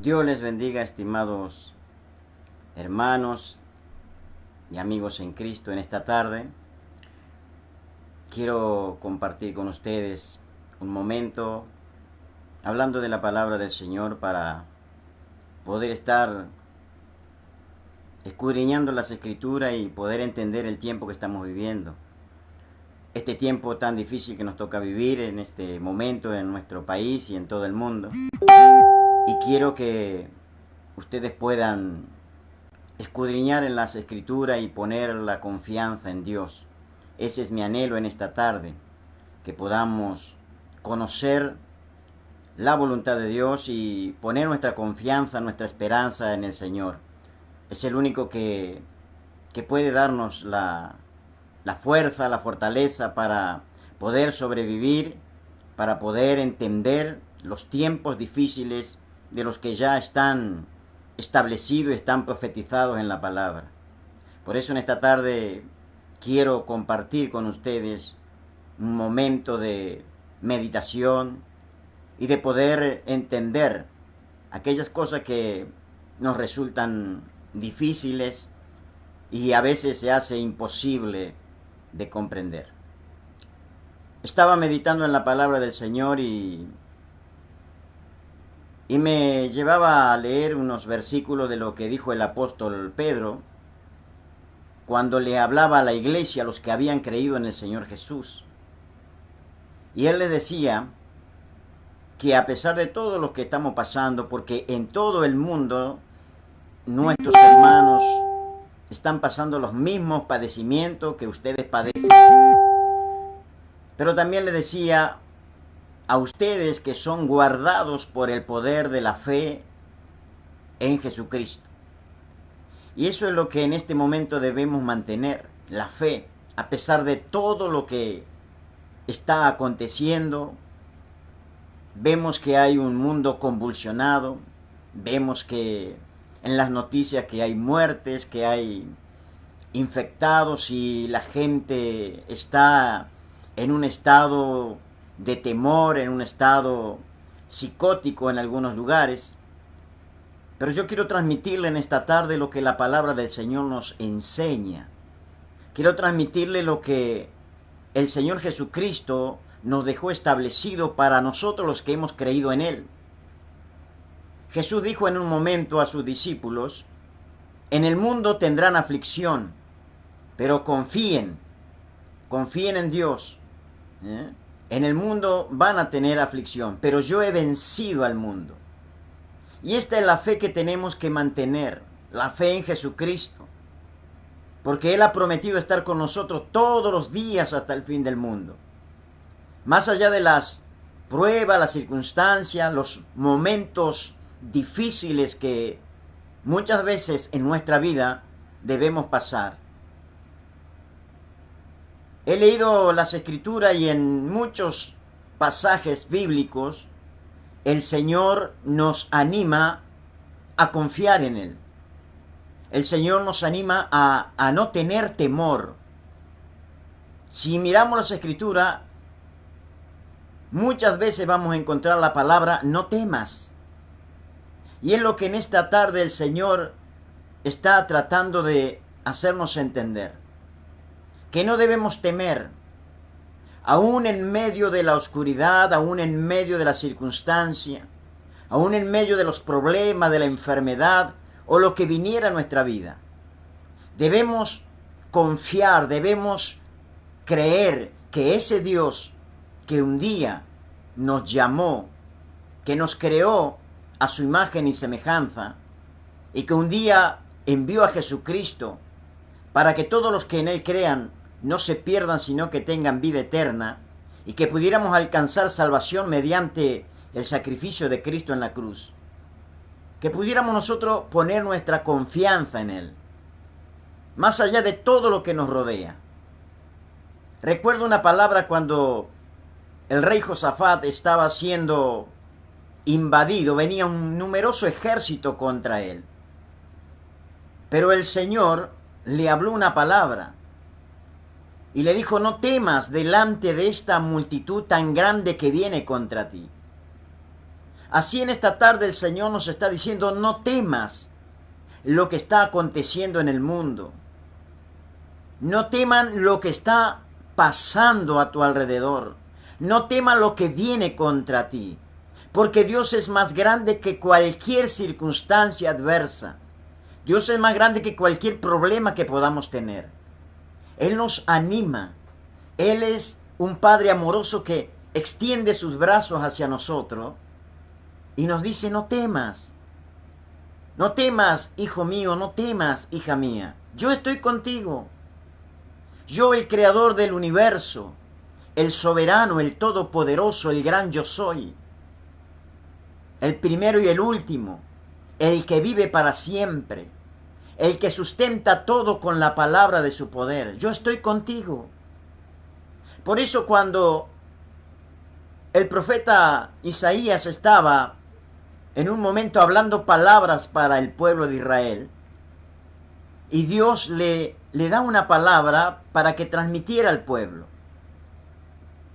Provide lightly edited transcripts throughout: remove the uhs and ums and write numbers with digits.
Dios les bendiga, estimados hermanos y amigos en Cristo. En esta tarde quiero compartir con ustedes un momento hablando de la palabra del Señor para poder estar escudriñando las Escrituras y poder entender el tiempo que estamos viviendo. Este tiempo tan difícil que nos toca vivir en este momento en nuestro país y en todo el mundo. Y quiero que ustedes puedan escudriñar en las Escrituras y poner la confianza en Dios. Ese es mi anhelo en esta tarde, que podamos conocer la voluntad de Dios y poner nuestra confianza, nuestra esperanza en el Señor. Es el único que puede darnos la fuerza, la fortaleza para poder sobrevivir, para poder entender los tiempos difíciles de los que ya están establecidos y están profetizados en la palabra. Por eso en esta tarde quiero compartir con ustedes un momento de meditación y de poder entender aquellas cosas que nos resultan difíciles y a veces se hace imposible de comprender. Estaba meditando en la palabra del Señor y me llevaba a leer unos versículos de lo que dijo el apóstol Pedro cuando le hablaba a la iglesia, a los que habían creído en el Señor Jesús. Y él le decía que a pesar de todo lo que estamos pasando, porque en todo el mundo nuestros hermanos están pasando los mismos padecimientos que ustedes padecen, pero también le decía a ustedes que son guardados por el poder de la fe en Jesucristo. Y eso es lo que en este momento debemos mantener, la fe, a pesar de todo lo que está aconteciendo. Vemos que hay un mundo convulsionado, vemos que en las noticias que hay muertes, que hay infectados y la gente está en un estado de temor, en un estado psicótico en algunos lugares. Pero yo quiero transmitirle en esta tarde lo que la palabra del Señor nos enseña. Quiero transmitirle lo que el Señor Jesucristo nos dejó establecido para nosotros los que hemos creído en Él. Jesús dijo en un momento a sus discípulos: en el mundo tendrán aflicción, pero confíen en Dios. En el mundo van a tener aflicción, pero yo he vencido al mundo. Y esta es la fe que tenemos que mantener, la fe en Jesucristo, porque Él ha prometido estar con nosotros todos los días hasta el fin del mundo. Más allá de las pruebas, las circunstancias, los momentos difíciles que muchas veces en nuestra vida debemos pasar. He leído las Escrituras y en muchos pasajes bíblicos el Señor nos anima a confiar en Él. El Señor nos anima a no tener temor. Si miramos las Escrituras, muchas veces vamos a encontrar la palabra no temas. Y es lo que en esta tarde el Señor está tratando de hacernos entender. Que no debemos temer, aún en medio de la oscuridad, aún en medio de la circunstancia, aún en medio de los problemas, de la enfermedad o lo que viniera a nuestra vida. Debemos confiar, debemos creer que ese Dios que un día nos llamó, que nos creó a su imagen y semejanza, y que un día envió a Jesucristo para que todos los que en Él crean no se pierdan, sino que tengan vida eterna, y que pudiéramos alcanzar salvación mediante el sacrificio de Cristo en la cruz. Que pudiéramos nosotros poner nuestra confianza en Él, más allá de todo lo que nos rodea. Recuerdo una palabra cuando el rey Josafat estaba siendo invadido, venía un numeroso ejército contra él. Pero el Señor le habló una palabra y le dijo: no temas delante de esta multitud tan grande que viene contra ti. Así en esta tarde el Señor nos está diciendo, no temas lo que está aconteciendo en el mundo. No teman lo que está pasando a tu alrededor. No teman lo que viene contra ti. Porque Dios es más grande que cualquier circunstancia adversa. Dios es más grande que cualquier problema que podamos tener. Él nos anima. Él es un Padre amoroso que extiende sus brazos hacia nosotros y nos dice, no temas. No temas, hijo mío, no temas, hija mía. Yo estoy contigo. Yo, el creador del universo, el soberano, el todopoderoso, el gran yo soy, el primero y el último, el que vive para siempre, el que sustenta todo con la palabra de su poder. Yo estoy contigo. Por eso cuando el profeta Isaías estaba en un momento hablando palabras para el pueblo de Israel, y Dios le da una palabra para que transmitiera al pueblo.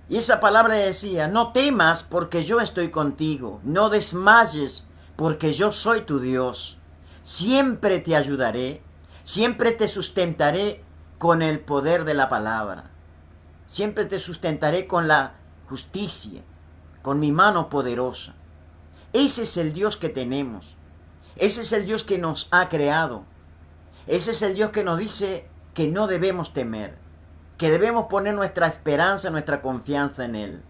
Y esa palabra le decía, no temas porque yo estoy contigo, no desmayes porque yo soy tu Dios. Siempre te ayudaré, siempre te sustentaré con el poder de la palabra. Siempre te sustentaré con la justicia, con mi mano poderosa. Ese es el Dios que tenemos. Ese es el Dios que nos ha creado. Ese es el Dios que nos dice que no debemos temer, que debemos poner nuestra esperanza, nuestra confianza en Él.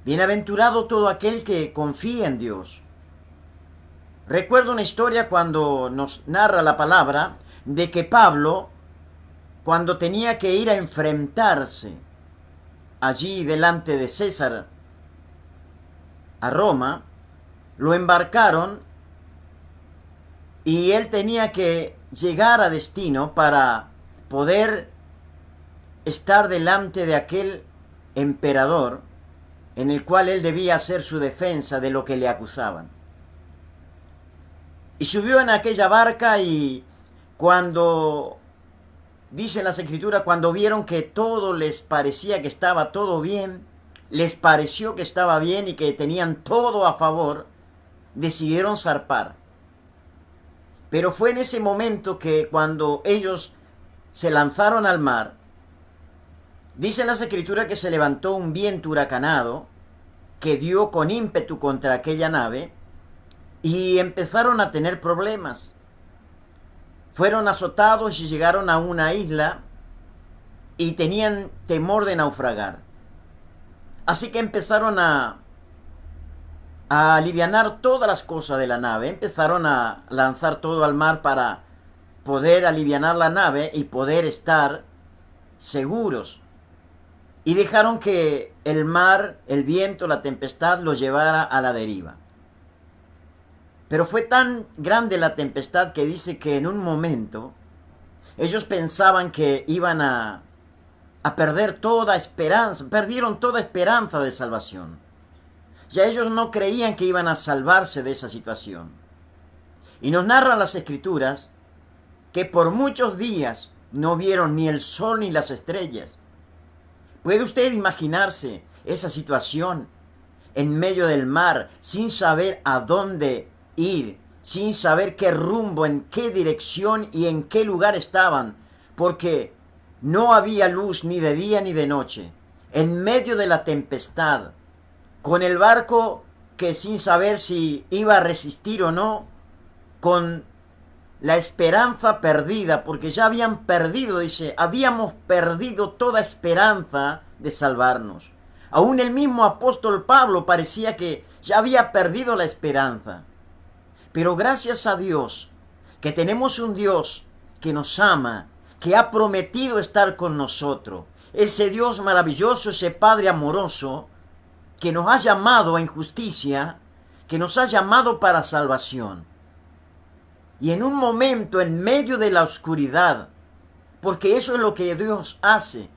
Bienaventurado todo aquel que confía en Dios. Recuerdo una historia cuando nos narra la palabra de que Pablo, cuando tenía que ir a enfrentarse allí delante de César a Roma, lo embarcaron y él tenía que llegar a destino para poder estar delante de aquel emperador en el cual él debía hacer su defensa de lo que le acusaban. Y subió en aquella barca y cuando, dicen las Escrituras, cuando vieron que todo les parecía que estaba todo bien, les pareció que estaba bien y que tenían todo a favor, decidieron zarpar. Pero fue en ese momento que cuando ellos se lanzaron al mar, dicen las Escrituras que se levantó un viento huracanado que dio con ímpetu contra aquella nave y empezaron a tener problemas. Fueron azotados y llegaron a una isla y tenían temor de naufragar. Así que empezaron a alivianar todas las cosas de la nave, empezaron a lanzar todo al mar para poder alivianar la nave y poder estar seguros. Y dejaron que el mar, el viento, la tempestad los llevara a la deriva. Pero fue tan grande la tempestad que dice que en un momento ellos pensaban que iban a perder toda esperanza, perdieron toda esperanza de salvación. Ya ellos no creían que iban a salvarse de esa situación. Y nos narran las Escrituras que por muchos días no vieron ni el sol ni las estrellas. ¿Puede usted imaginarse esa situación en medio del mar, sin saber a dónde ir, sin saber qué rumbo, en qué dirección y en qué lugar estaban? Porque no había luz ni de día ni de noche. En medio de la tempestad, con el barco que sin saber si iba a resistir o no, con la esperanza perdida, porque ya habían perdido, dice, habíamos perdido toda esperanza de salvarnos. Aún el mismo apóstol Pablo parecía que ya había perdido la esperanza. Pero gracias a Dios, que tenemos un Dios que nos ama, que ha prometido estar con nosotros, ese Dios maravilloso, ese Padre amoroso, que nos ha llamado a injusticia, que nos ha llamado para salvación. Y en un momento, en medio de la oscuridad, porque eso es lo que Dios hace,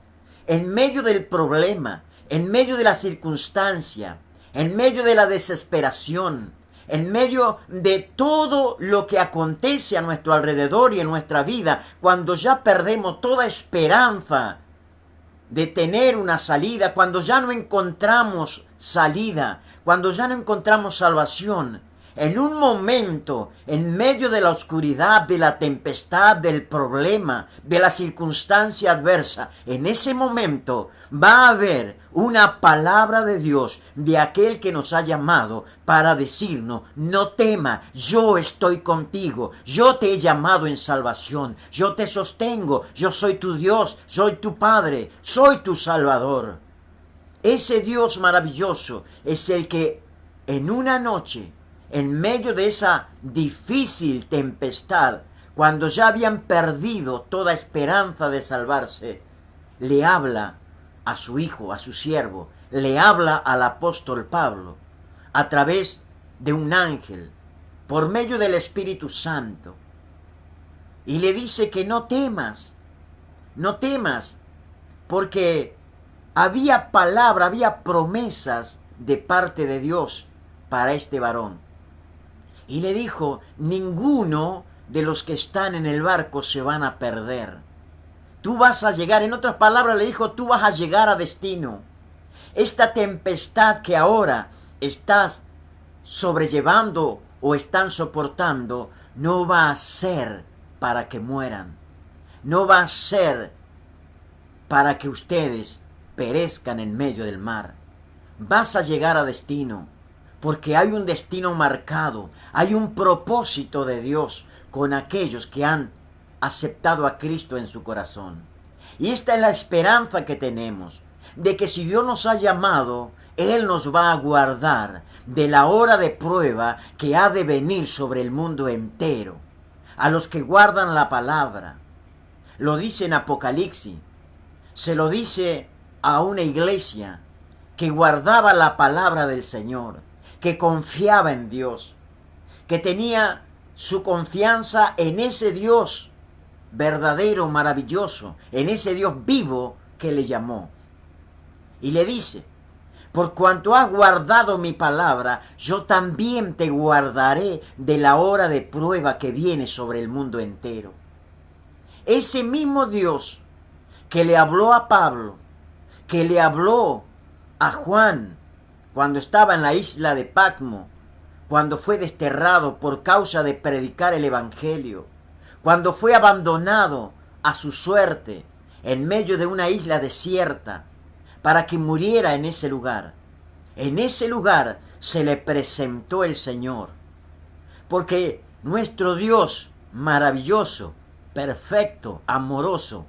en medio del problema, en medio de la circunstancia, en medio de la desesperación, en medio de todo lo que acontece a nuestro alrededor y en nuestra vida, cuando ya perdemos toda esperanza de tener una salida, cuando ya no encontramos salida, cuando ya no encontramos salvación, en un momento, en medio de la oscuridad, de la tempestad, del problema, de la circunstancia adversa, en ese momento va a haber una palabra de Dios, de aquel que nos ha llamado para decirnos: no tema, yo estoy contigo, yo te he llamado en salvación, yo te sostengo, yo soy tu Dios, soy tu Padre, soy tu Salvador. Ese Dios maravilloso es el que en una noche, en medio de esa difícil tempestad, cuando ya habían perdido toda esperanza de salvarse, le habla a su hijo, a su siervo, le habla al apóstol Pablo, a través de un ángel, por medio del Espíritu Santo, y le dice que no temas, porque había palabra, había promesas de parte de Dios para este varón. Y le dijo: ninguno de los que están en el barco se van a perder. Tú vas a llegar, en otras palabras le dijo, tú vas a llegar a destino. Esta tempestad que ahora estás sobrellevando o están soportando, no va a ser para que mueran. No va a ser para que ustedes perezcan en medio del mar. Vas a llegar a destino, porque hay un destino marcado, hay un propósito de Dios con aquellos que han aceptado a Cristo en su corazón. Y esta es la esperanza que tenemos, de que si Dios nos ha llamado, Él nos va a guardar de la hora de prueba que ha de venir sobre el mundo entero. A los que guardan la palabra, lo dice en Apocalipsis, se lo dice a una iglesia que guardaba la palabra del Señor, que confiaba en Dios, que tenía su confianza en ese Dios verdadero, maravilloso, en ese Dios vivo que le llamó. Y le dice: por cuanto has guardado mi palabra, yo también te guardaré de la hora de prueba que viene sobre el mundo entero. Ese mismo Dios que le habló a Pablo, que le habló a Juan cuando estaba en la isla de Patmos, cuando fue desterrado por causa de predicar el Evangelio, cuando fue abandonado a su suerte en medio de una isla desierta para que muriera en ese lugar. En ese lugar se le presentó el Señor, porque nuestro Dios maravilloso, perfecto, amoroso,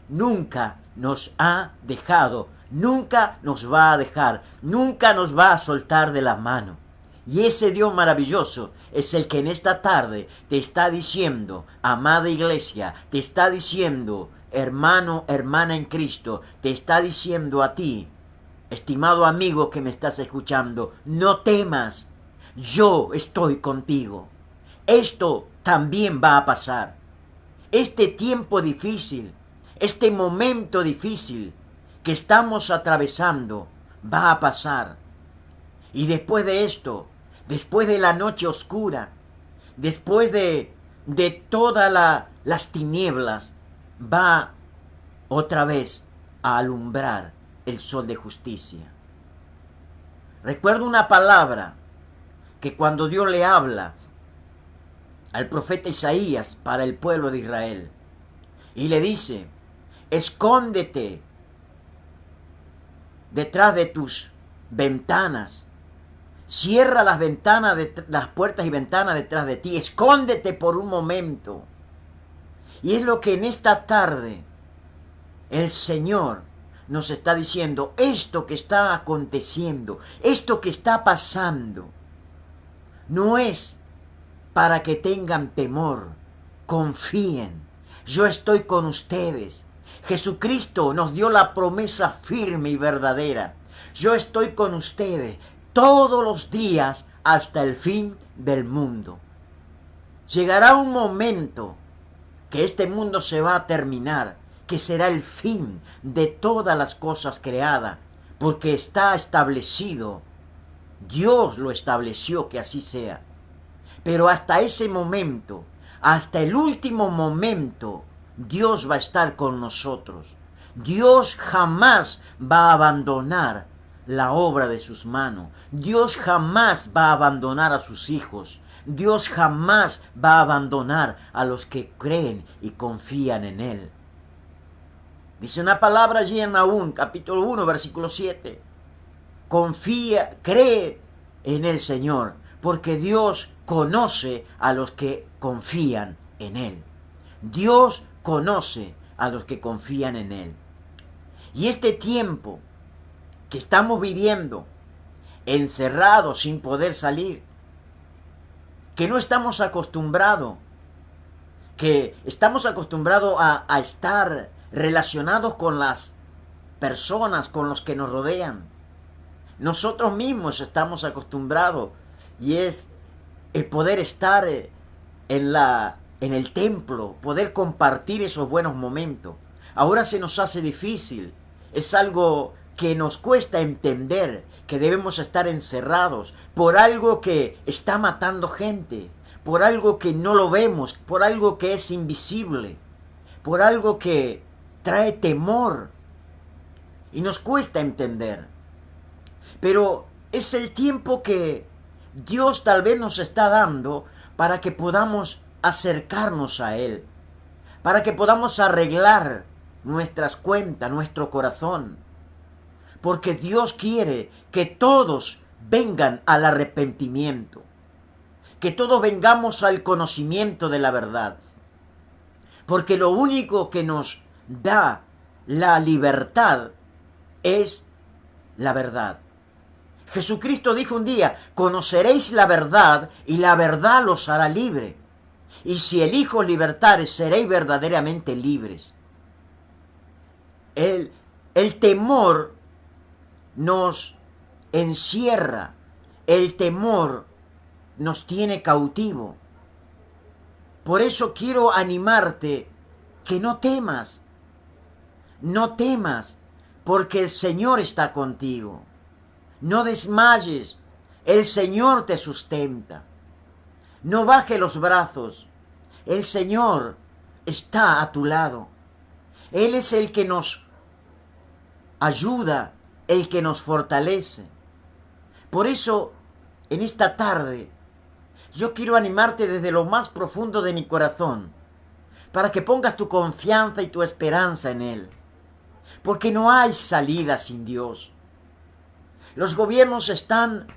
nunca nos ha dejado, nunca nos va a dejar, nunca nos va a soltar de la mano. Y ese Dios maravilloso es el que en esta tarde te está diciendo, amada iglesia, te está diciendo, hermano, hermana en Cristo, te está diciendo a ti, estimado amigo que me estás escuchando, no temas, yo estoy contigo. Esto también va a pasar. Este tiempo difícil, este momento difícil que estamos atravesando, va a pasar. Y después de esto, después de la noche oscura, después de todas las tinieblas, va otra vez a alumbrar el sol de justicia. Recuerdo una palabra que cuando Dios le habla al profeta Isaías para el pueblo de Israel, y le dice: escóndete detrás de tus ventanas, cierra las ventanas, las puertas y ventanas detrás de ti, escóndete por un momento. Y es lo que en esta tarde el Señor nos está diciendo: esto que está aconteciendo, esto que está pasando, no es para que tengan temor, confíen, yo estoy con ustedes. Jesucristo nos dio la promesa firme y verdadera: yo estoy con ustedes todos los días hasta el fin del mundo. Llegará un momento que este mundo se va a terminar, que será el fin de todas las cosas creadas, porque está establecido. Dios lo estableció que así sea. Pero hasta ese momento, hasta el último momento, Dios va a estar con nosotros. Dios jamás va a abandonar la obra de sus manos. Dios jamás va a abandonar a sus hijos. Dios jamás va a abandonar a los que creen y confían en Él. Dice una palabra allí en Nahum, capítulo 1, versículo 7. Confía, cree en el Señor, porque Dios conoce a los que confían en Él. Dios conoce a los que confían en Él. Y este tiempo que estamos viviendo, encerrados sin poder salir, que no estamos acostumbrados, que estamos acostumbrados a estar relacionados con las personas, con los que nos rodean. Nosotros mismos estamos acostumbrados y es el poder estar en el templo, poder compartir esos buenos momentos. Ahora se nos hace difícil, es algo que nos cuesta entender, que debemos estar encerrados por algo que está matando gente, por algo que no lo vemos, por algo que es invisible, por algo que trae temor y nos cuesta entender. Pero es el tiempo que Dios tal vez nos está dando para que podamos acercarnos a Él, para que podamos arreglar nuestras cuentas, nuestro corazón, porque Dios quiere que todos vengan al arrepentimiento, que todos vengamos al conocimiento de la verdad, porque lo único que nos da la libertad es la verdad. Jesucristo dijo un día: conoceréis la verdad y la verdad los hará libre. Y si el Hijo os libertare, seréis verdaderamente libres. El temor nos encierra, el temor nos tiene cautivo. Por eso quiero animarte que no temas, porque el Señor está contigo. No desmayes, el Señor te sustenta. No bajes los brazos, el Señor está a tu lado. Él es el que nos ayuda, el que nos fortalece. Por eso, en esta tarde, yo quiero animarte desde lo más profundo de mi corazón, para que pongas tu confianza y tu esperanza en Él. Porque no hay salida sin Dios. Los gobiernos están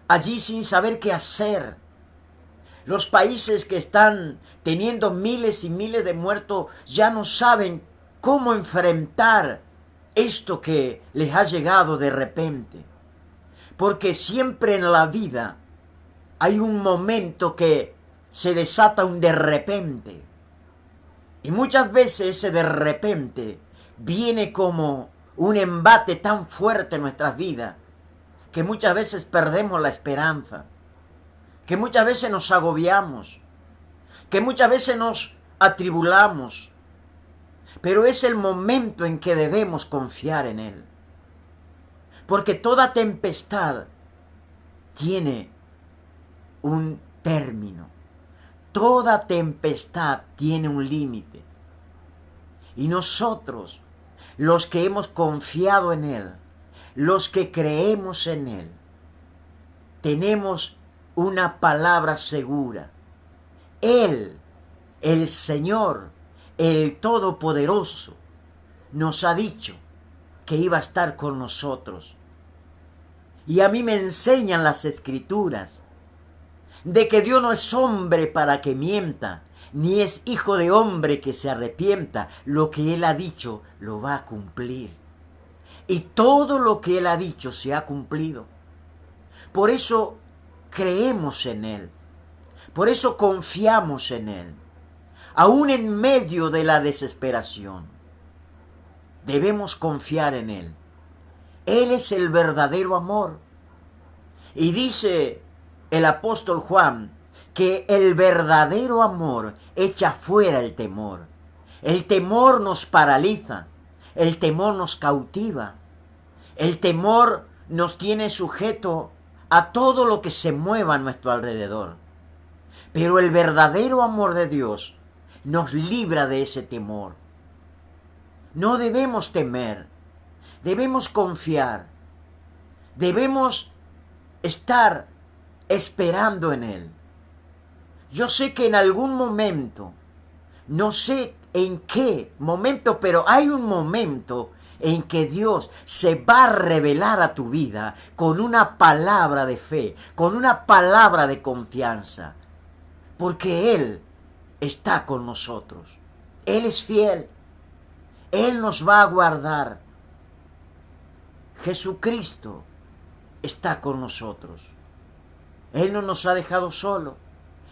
allí sin saber qué hacer. Los países que están teniendo miles y miles de muertos ya no saben cómo enfrentar esto que les ha llegado de repente. Porque siempre en la vida hay un momento que se desata un de repente. Y muchas veces ese de repente viene como un embate tan fuerte en nuestras vidas que muchas veces perdemos la esperanza, que muchas veces nos agobiamos, que muchas veces nos atribulamos. Pero es el momento en que debemos confiar en Él. Porque toda tempestad tiene un término. Toda tempestad tiene un límite. Y nosotros, los que hemos confiado en Él, los que creemos en Él, tenemos una palabra segura. Él, el Señor, el Todopoderoso, nos ha dicho que iba a estar con nosotros. Y a mí me enseñan las Escrituras de que Dios no es hombre para que mienta, ni es hijo de hombre que se arrepienta. Lo que Él ha dicho lo va a cumplir. Y todo lo que Él ha dicho se ha cumplido. Por eso creemos en Él. Por eso confiamos en Él. Aún en medio de la desesperación, debemos confiar en Él. Él es el verdadero amor. Y dice el apóstol Juan que el verdadero amor echa fuera el temor. El temor nos paraliza, el temor nos cautiva, el temor nos tiene sujeto a todo lo que se mueva a nuestro alrededor. Pero el verdadero amor de Dios nos libra de ese temor. No debemos temer, debemos confiar, Debemos estar esperando en Él. Yo sé que en algún momento, no sé en qué momento, pero hay un momento en que Dios se va a revelar a tu vida con una palabra de fe, con una palabra de confianza, porque Él está con nosotros. Él es fiel. Él nos va a guardar. Jesucristo está con nosotros. Él no nos ha dejado solo.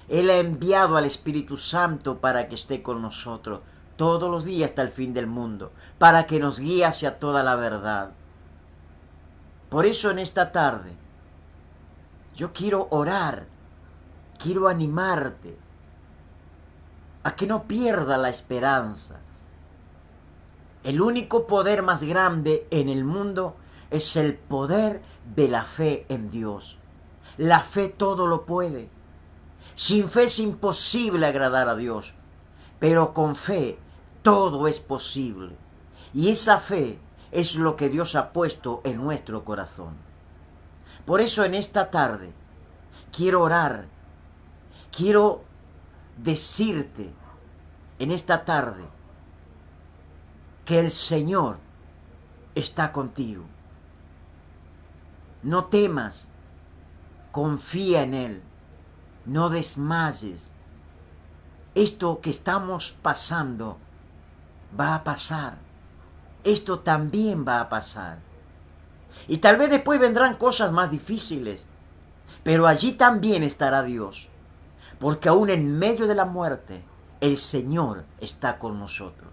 Él ha enviado al Espíritu Santo para que esté con nosotros todos los días hasta el fin del mundo, para que nos guíe hacia toda la verdad. Por eso en esta tarde yo quiero orar, quiero animarte a que no pierda la esperanza. El único poder más grande en el mundo es el poder de la fe en Dios. La fe todo lo puede. Sin fe es imposible agradar a Dios, pero con fe todo es posible. Y esa fe es lo que Dios ha puesto en nuestro corazón. Por eso en esta tarde quiero orar, quiero decirte en esta tarde que el Señor está contigo. No temas, confía en Él, no desmayes. Esto que estamos pasando va a pasar. Esto también va a pasar. Y tal vez después vendrán cosas más difíciles, pero allí también estará Dios, porque aún en medio de la muerte, el Señor está con nosotros.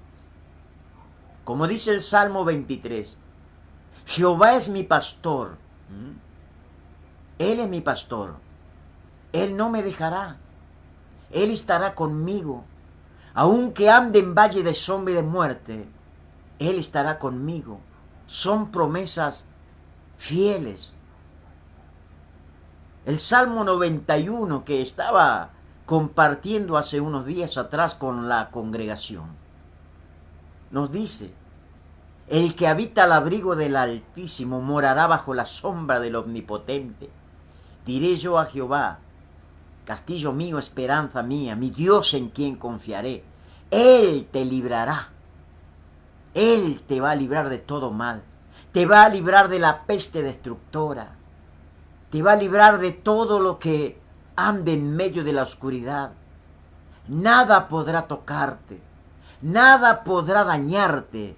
Como dice el Salmo 23, Jehová es mi pastor. Él es mi pastor. Él no me dejará. Él estará conmigo. Aunque ande en valle de sombra y de muerte, Él estará conmigo. Son promesas fieles. El Salmo 91 que estaba compartiendo hace unos días atrás con la congregación, nos dice: el que habita al abrigo del Altísimo morará bajo la sombra del Omnipotente. Diré yo a Jehová, castillo mío, esperanza mía, mi Dios en quien confiaré. Él te librará. Él te va a librar de todo mal. Te va a librar de la peste destructora. Te va a librar de todo lo que ande en medio de la oscuridad. Nada podrá tocarte. Nada podrá dañarte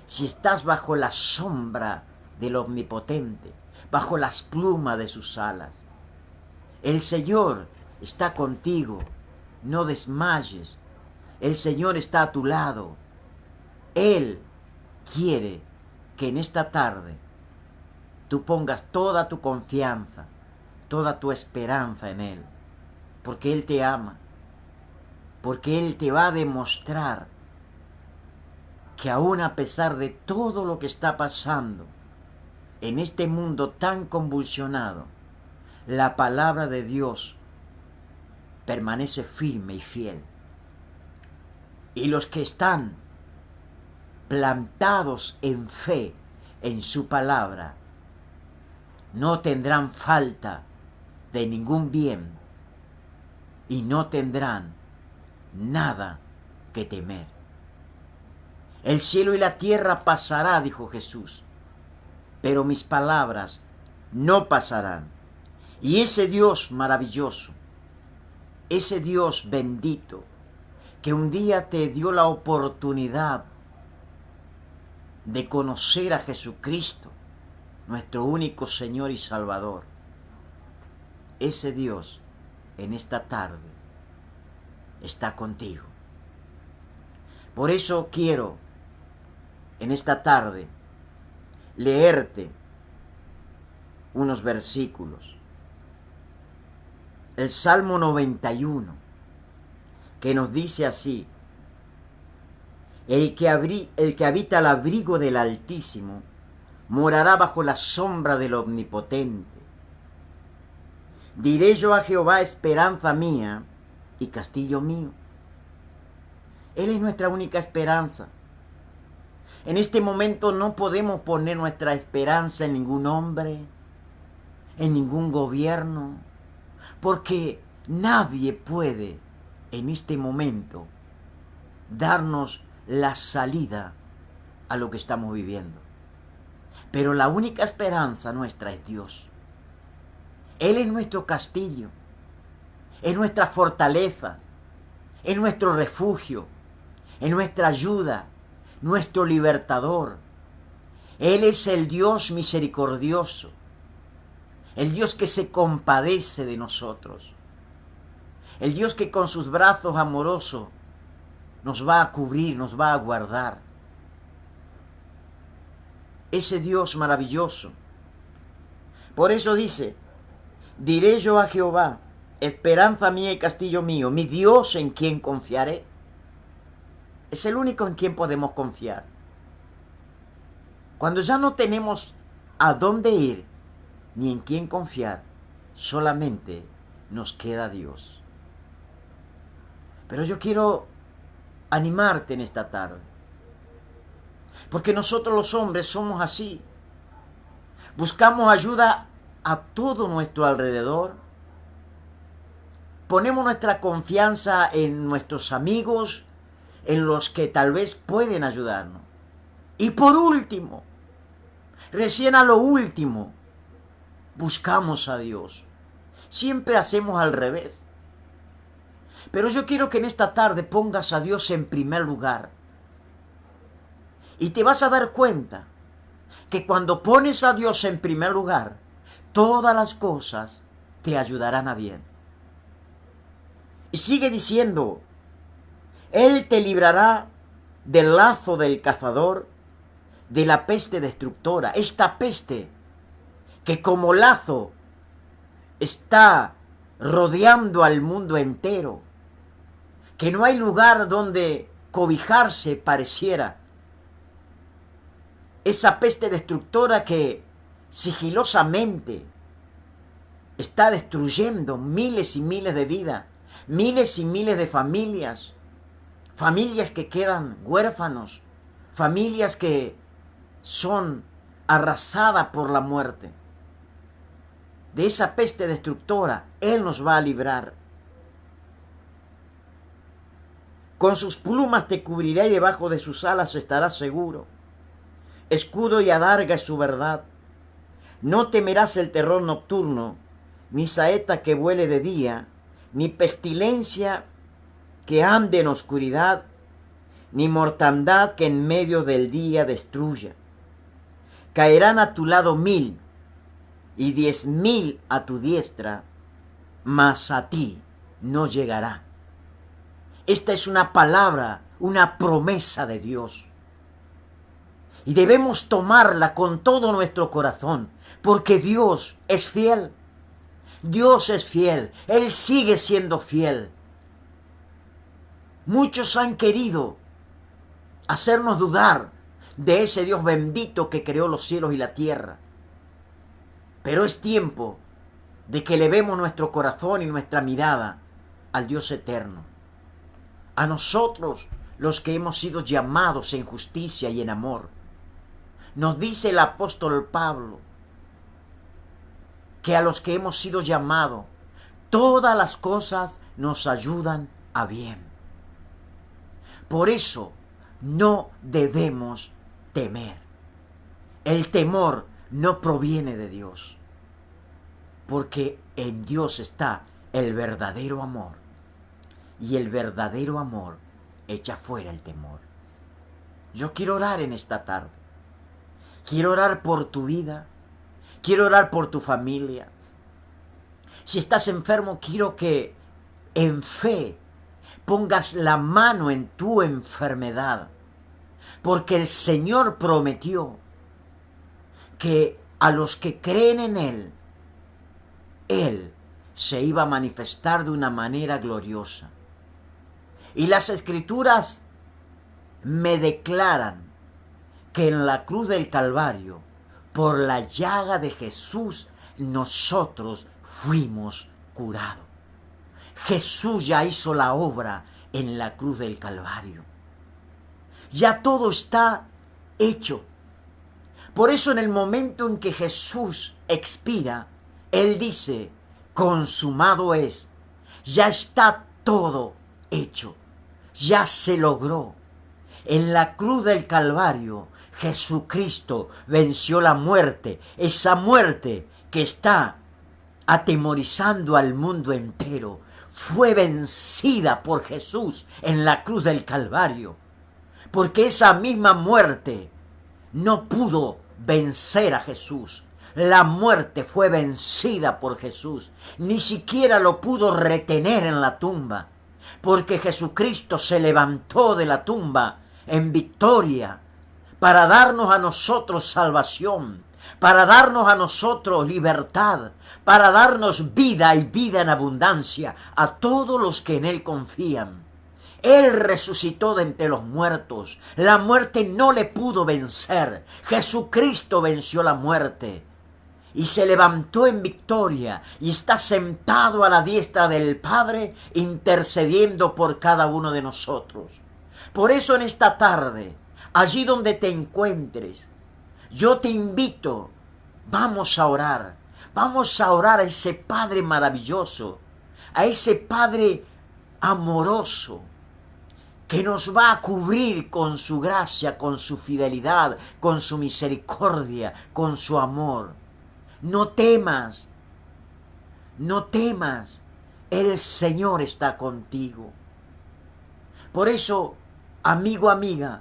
si estás bajo la sombra del Omnipotente, bajo las plumas de sus alas. El Señor está contigo, no desmayes. El Señor está a tu lado. Él quiere que en esta tarde tú pongas toda tu confianza, toda tu esperanza en Él, porque Él te ama, porque Él te va a demostrar que aún a pesar de todo lo que está pasando en este mundo tan convulsionado, la palabra de Dios permanece firme y fiel. Y los que están plantados en fe en su palabra no tendrán falta de ningún bien y no tendrán nada que temer. El cielo y la tierra pasará, dijo Jesús, pero mis palabras no pasarán. Y ese Dios maravilloso, ese Dios bendito, que un día te dio la oportunidad de conocer a Jesucristo, nuestro único Señor y Salvador, ese Dios en esta tarde está contigo. Por eso quiero en esta tarde leerte unos versículos. El Salmo 91, que nos dice así: el que habita al abrigo del Altísimo morará bajo la sombra del Omnipotente. Diré yo a Jehová, esperanza mía y castillo mío. Él es nuestra única esperanza. En este momento no podemos poner nuestra esperanza en ningún hombre, en ningún gobierno, porque nadie puede en este momento darnos la salida a lo que estamos viviendo. Pero la única esperanza nuestra es Dios. Él es nuestro castillo, es nuestra fortaleza, es nuestro refugio, es nuestra ayuda, nuestro libertador. Él es el Dios misericordioso, el Dios que se compadece de nosotros, el Dios que con sus brazos amorosos nos va a cubrir, nos va a guardar. Ese Dios maravilloso. Por eso dice, diré yo a Jehová, esperanza mía y castillo mío, mi Dios en quien confiaré. Es el único en quien podemos confiar. Cuando ya no tenemos a dónde ir, ni en quién confiar, solamente nos queda Dios. Pero yo quiero animarte en esta tarde, porque nosotros los hombres somos así. Buscamos ayuda a todo nuestro alrededor. Ponemos nuestra confianza en nuestros amigos, en los que tal vez pueden ayudarnos. Y por último, recién a lo último, buscamos a Dios. Siempre hacemos al revés. Pero yo quiero que en esta tarde pongas a Dios en primer lugar. Y te vas a dar cuenta que cuando pones a Dios en primer lugar, todas las cosas te ayudarán a bien. Y sigue diciendo, Él te librará del lazo del cazador, de la peste destructora. Esta peste que como lazo está rodeando al mundo entero, que no hay lugar donde cobijarse pareciera. Esa peste destructora que sigilosamente está destruyendo miles y miles de vidas, miles y miles de familias, familias que quedan huérfanos, familias que son arrasadas por la muerte. De esa peste destructora, Él nos va a librar. Con sus plumas te cubrirá y debajo de sus alas estarás seguro. Escudo y adarga es su verdad. No temerás el terror nocturno, ni saeta que vuele de día, ni pestilencia que ande en oscuridad, ni mortandad que en medio del día destruya. Caerán a tu lado 1000 y 10.000 a tu diestra, mas a ti no llegará. Esta es una palabra, una promesa de Dios. Y debemos tomarla con todo nuestro corazón, porque Dios es fiel. Dios es fiel, Él sigue siendo fiel. Muchos han querido hacernos dudar de ese Dios bendito que creó los cielos y la tierra. Pero es tiempo de que elevemos nuestro corazón y nuestra mirada al Dios eterno. A nosotros, los que hemos sido llamados en justicia y en amor. Nos dice el apóstol Pablo que a los que hemos sido llamados, todas las cosas nos ayudan a bien. Por eso no debemos temer. El temor no proviene de Dios, porque en Dios está el verdadero amor, y el verdadero amor echa fuera el temor. Yo quiero orar en esta tarde. Quiero orar por tu vida. Quiero orar por tu familia. Si estás enfermo, quiero que en fe pongas la mano en tu enfermedad, porque el Señor prometió que a los que creen en Él, Él se iba a manifestar de una manera gloriosa. Y las Escrituras me declaran que en la cruz del Calvario, por la llaga de Jesús, nosotros fuimos curados. Jesús ya hizo la obra en la cruz del Calvario. Ya todo está hecho. Por eso en el momento en que Jesús expira, Él dice, consumado es, ya está todo hecho, ya se logró. En la cruz del Calvario, Jesucristo venció la muerte, esa muerte que está atemorizando al mundo entero. Fue vencida por Jesús en la cruz del Calvario, porque esa misma muerte no pudo vencer a Jesús. La muerte fue vencida por Jesús. Ni siquiera lo pudo retener en la tumba, porque Jesucristo se levantó de la tumba en victoria para darnos a nosotros salvación, para darnos a nosotros libertad, para darnos vida y vida en abundancia a todos los que en Él confían. Él resucitó de entre los muertos. La muerte no le pudo vencer. Jesucristo venció la muerte y se levantó en victoria y está sentado a la diestra del Padre intercediendo por cada uno de nosotros. Por eso en esta tarde, allí donde te encuentres, yo te invito, vamos a orar a ese Padre maravilloso, a ese Padre amoroso, que nos va a cubrir con su gracia, con su fidelidad, con su misericordia, con su amor. No temas, no temas, el Señor está contigo. Por eso, amigo, amiga,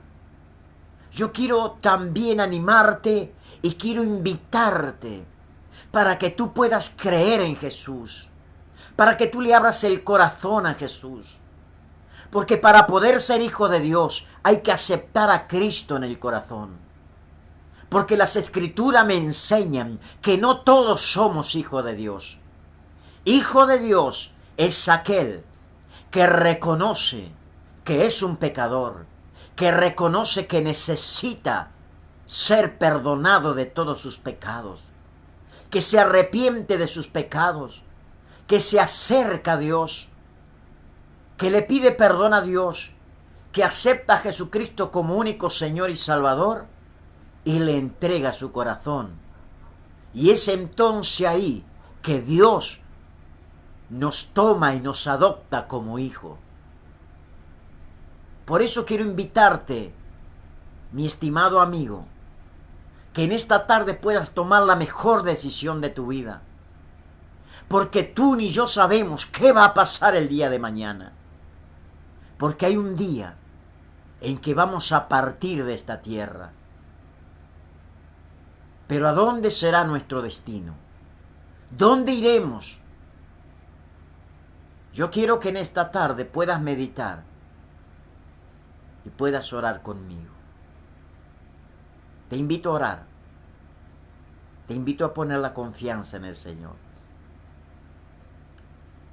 yo quiero también animarte y quiero invitarte para que tú puedas creer en Jesús, para que tú le abras el corazón a Jesús. Porque para poder ser hijo de Dios hay que aceptar a Cristo en el corazón. Porque las Escrituras me enseñan que no todos somos hijos de Dios. Hijo de Dios es aquel que reconoce que es un pecador, que reconoce que necesita ser perdonado de todos sus pecados, que se arrepiente de sus pecados, que se acerca a Dios, que le pide perdón a Dios, que acepta a Jesucristo como único Señor y Salvador y le entrega su corazón. Y es entonces ahí que Dios nos toma y nos adopta como hijo. Por eso quiero invitarte, mi estimado amigo, que en esta tarde puedas tomar la mejor decisión de tu vida. Porque tú ni yo sabemos qué va a pasar el día de mañana. Porque hay un día en que vamos a partir de esta tierra. Pero ¿a dónde será nuestro destino? ¿Dónde iremos? Yo quiero que en esta tarde puedas meditar y puedas orar conmigo. Te invito a orar. Te invito a poner la confianza en el Señor.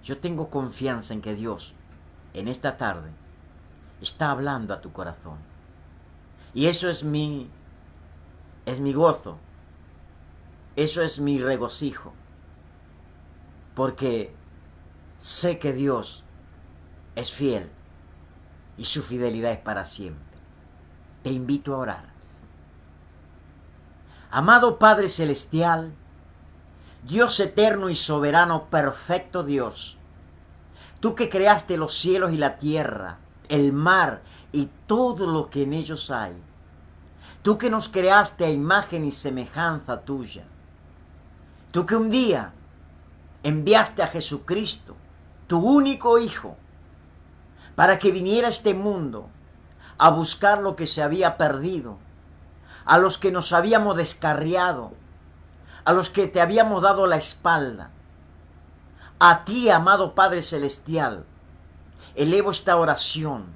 Yo tengo confianza en que Dios, en esta tarde, está hablando a tu corazón. Y eso es mi gozo. Eso es mi regocijo. Porque sé que Dios es fiel y su fidelidad es para siempre. Te invito a orar. Amado Padre Celestial, Dios eterno y soberano, perfecto Dios, tú que creaste los cielos y la tierra, el mar y todo lo que en ellos hay, tú que nos creaste a imagen y semejanza tuya, tú que un día enviaste a Jesucristo, tu único Hijo, para que viniera a este mundo a buscar lo que se había perdido, a los que nos habíamos descarriado, a los que te habíamos dado la espalda. A ti, amado Padre Celestial, elevo esta oración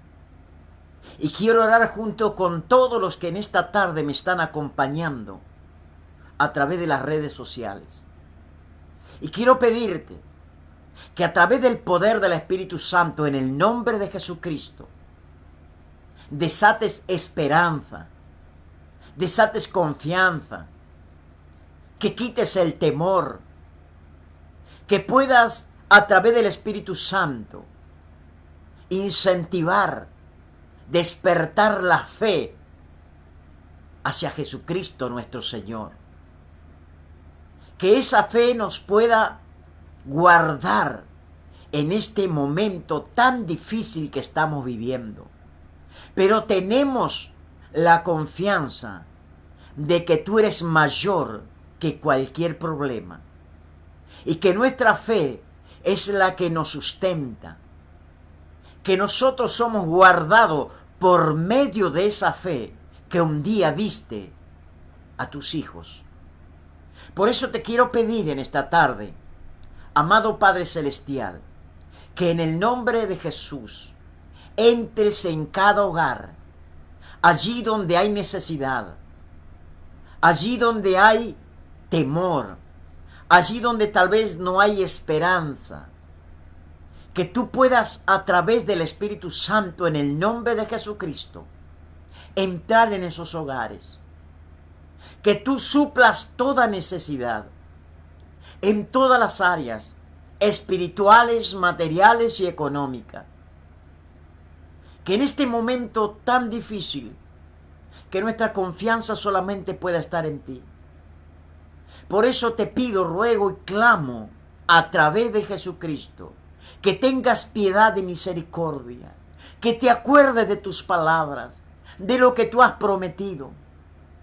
y quiero orar junto con todos los que en esta tarde me están acompañando a través de las redes sociales. Y quiero pedirte que a través del poder del Espíritu Santo, en el nombre de Jesucristo, desates esperanza, desates confianza, que quites el temor, que puedas a través del Espíritu Santo incentivar, despertar la fe hacia Jesucristo nuestro Señor. que esa fe nos pueda guardar en este momento tan difícil que estamos viviendo. Pero tenemos la confianza de que tú eres mayor que cualquier problema y que nuestra fe es la que nos sustenta, que nosotros somos guardados por medio de esa fe que un día diste a tus hijos. Por eso te quiero pedir en esta tarde, amado Padre Celestial, que en el nombre de Jesús entres en cada hogar, allí donde hay necesidad, allí donde hay temor, allí donde tal vez no hay esperanza, que tú puedas a través del Espíritu Santo en el nombre de Jesucristo entrar en esos hogares, que tú suplas toda necesidad en todas las áreas espirituales, materiales y económicas, que en este momento tan difícil, que nuestra confianza solamente pueda estar en ti. Por eso te pido, ruego y clamo a través de Jesucristo, que tengas piedad y misericordia, que te acuerdes de tus palabras, de lo que tú has prometido,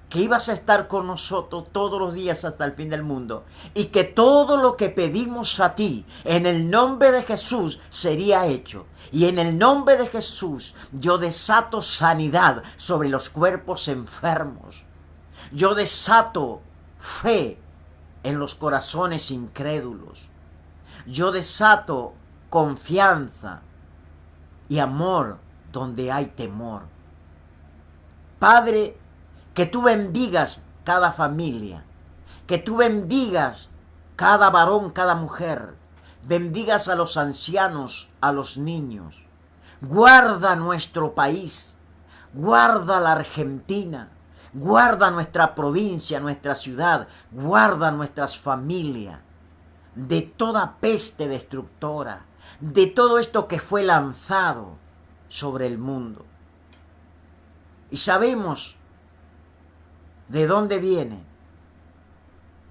que ibas a estar con nosotros todos los días hasta el fin del mundo, y que todo lo que pedimos a ti en el nombre de Jesús sería hecho. Y en el nombre de Jesús yo desato sanidad sobre los cuerpos enfermos. Yo desato fe en los corazones incrédulos. Yo desato confianza y amor donde hay temor. Padre, que tú bendigas cada familia, que tú bendigas cada varón, cada mujer, bendigas a los ancianos, a los niños. Guarda nuestro país, guarda la Argentina, guarda nuestra provincia, nuestra ciudad, guarda nuestras familias de toda peste destructora, de todo esto que fue lanzado sobre el mundo. Y sabemos de dónde viene,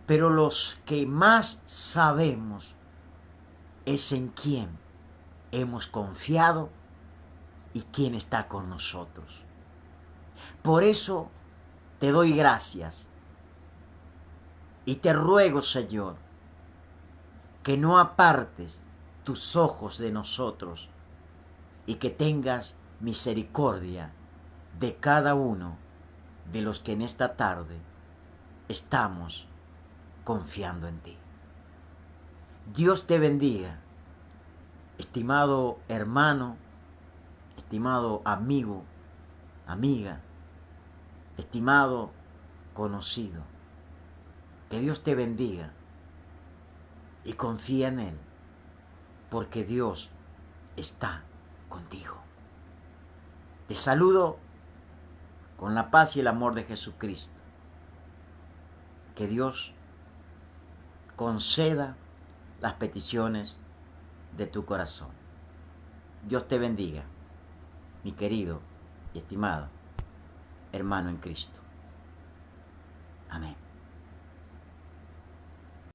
pero los que más sabemos es en quién hemos confiado y quién está con nosotros. Por eso te doy gracias y te ruego, Señor, que no apartes tus ojos de nosotros y que tengas misericordia de cada uno de los que en esta tarde estamos confiando en ti. Dios te bendiga, estimado hermano, estimado amigo, amiga, estimado conocido. Que Dios te bendiga y confía en Él, porque Dios está contigo. Te saludo con la paz y el amor de Jesucristo. Que Dios conceda las peticiones de tu corazón. Dios te bendiga, mi querido y estimado hermano en Cristo. Amén.